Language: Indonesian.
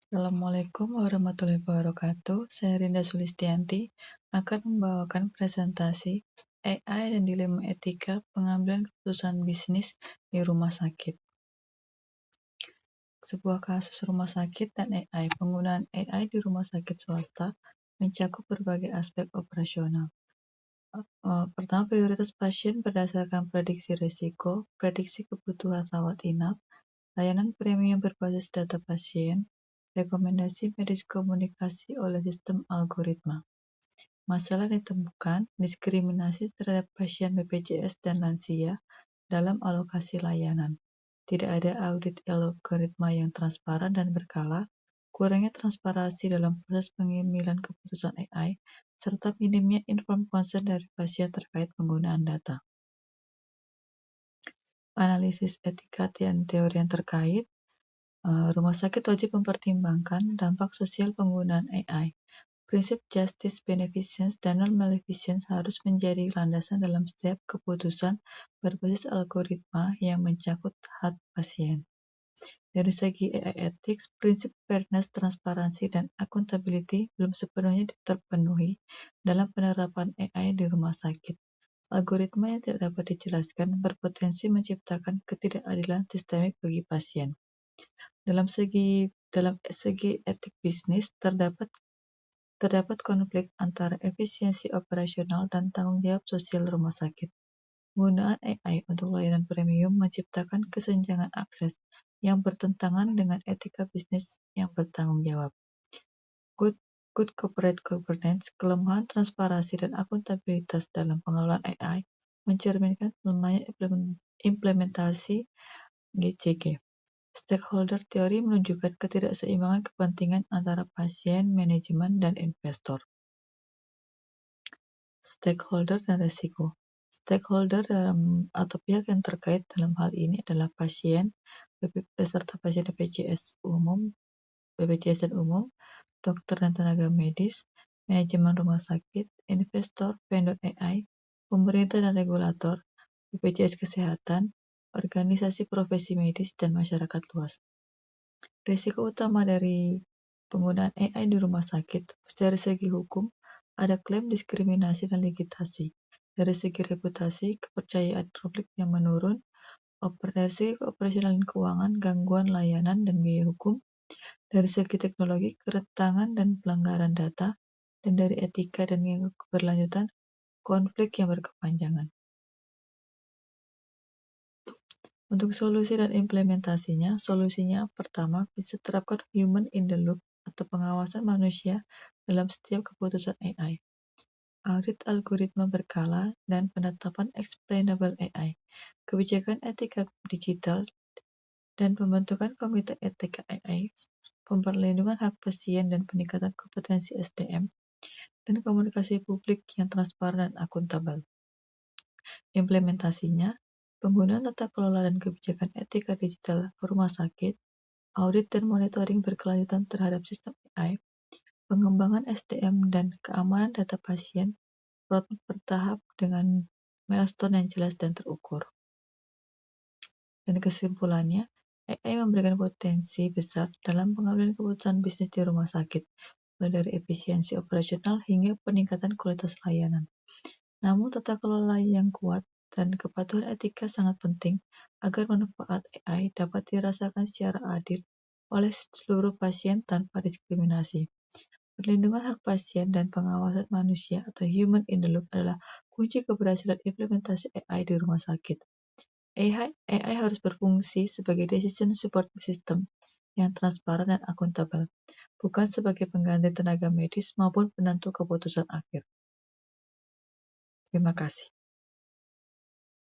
Assalamualaikum warahmatullahi wabarakatuh. Saya Rinda Sulistianti akan membawakan presentasi AI dan dilema etika pengambilan keputusan bisnis di rumah sakit. Sebuah kasus rumah sakit dan AI. Penggunaan AI di rumah sakit swasta mencakup berbagai aspek operasional. Pertama, prioritas pasien berdasarkan prediksi risiko, prediksi kebutuhan rawat inap, layanan premium berbasis data pasien, rekomendasi medis komunikasi oleh sistem algoritma. Masalah ditemukan diskriminasi terhadap pasien BPJS dan lansia dalam alokasi layanan. Tidak ada audit algoritma yang transparan dan berkala, kurangnya transparansi dalam proses pengambilan keputusan AI, serta minimnya informed consent dari pasien terkait penggunaan data. Analisis etika dan teori yang terkait, rumah sakit wajib mempertimbangkan dampak sosial penggunaan AI. Prinsip justice, beneficence, dan non-maleficence harus menjadi landasan dalam setiap keputusan berbasis algoritma yang mencakup hak pasien. Dari segi AI ethics, prinsip fairness, transparansi, dan accountability belum sepenuhnya terpenuhi dalam penerapan AI di rumah sakit. Algoritma yang tidak dapat dijelaskan berpotensi menciptakan ketidakadilan sistemik bagi pasien. Dalam segi etik bisnis, terdapat konflik antara efisiensi operasional dan tanggung jawab sosial rumah sakit. Penggunaan AI untuk layanan premium menciptakan kesenjangan akses yang bertentangan dengan etika bisnis yang bertanggung jawab. Good corporate governance, kelemahan transparansi dan akuntabilitas dalam pengelolaan AI mencerminkan lemahnya implementasi GCG. Stakeholder teori menunjukkan ketidakseimbangan kepentingan antara pasien, manajemen, dan investor. Stakeholder dan resiko. Stakeholder atau pihak yang terkait dalam hal ini adalah pasien, peserta pasien BPJS dan umum, dokter dan tenaga medis, manajemen rumah sakit, investor, vendor AI, pemerintah dan regulator, BPJS Kesehatan, organisasi profesi medis, dan masyarakat luas. Risiko utama dari penggunaan AI di rumah sakit, dari segi hukum, ada klaim diskriminasi dan legitimasi. Dari segi reputasi, kepercayaan publik yang menurun, dari segi operasional dan keuangan, gangguan layanan dan biaya hukum, dari segi teknologi, kerentangan dan pelanggaran data, dan dari etika dan keberlanjutan, konflik yang berkepanjangan. Untuk solusi dan implementasinya, solusinya pertama bisa terapkan human in the loop atau pengawasan manusia dalam setiap keputusan AI. Audit algoritma berkala dan penetapan explainable AI, kebijakan etika digital, dan pembentukan komite etika AI, pemperlindungan hak pasien dan peningkatan kompetensi SDM, dan komunikasi publik yang transparan dan akuntabel. Implementasinya, penggunaan tata kelola dan kebijakan etika digital rumah sakit, audit dan monitoring berkelanjutan terhadap sistem AI, pengembangan SDM dan keamanan data pasien, roadmap bertahap dengan milestone yang jelas dan terukur. Dan kesimpulannya, AI memberikan potensi besar dalam pengambilan keputusan bisnis di rumah sakit, mulai dari efisiensi operasional hingga peningkatan kualitas layanan. Namun tata kelola yang kuat dan kepatuhan etika sangat penting agar manfaat AI dapat dirasakan secara adil oleh seluruh pasien tanpa diskriminasi. Perlindungan hak pasien dan pengawasan manusia atau human in the loop adalah kunci keberhasilan implementasi AI di rumah sakit. AI harus berfungsi sebagai decision support system yang transparan dan akuntabel, bukan sebagai pengganti tenaga medis maupun penentu keputusan akhir. Terima kasih.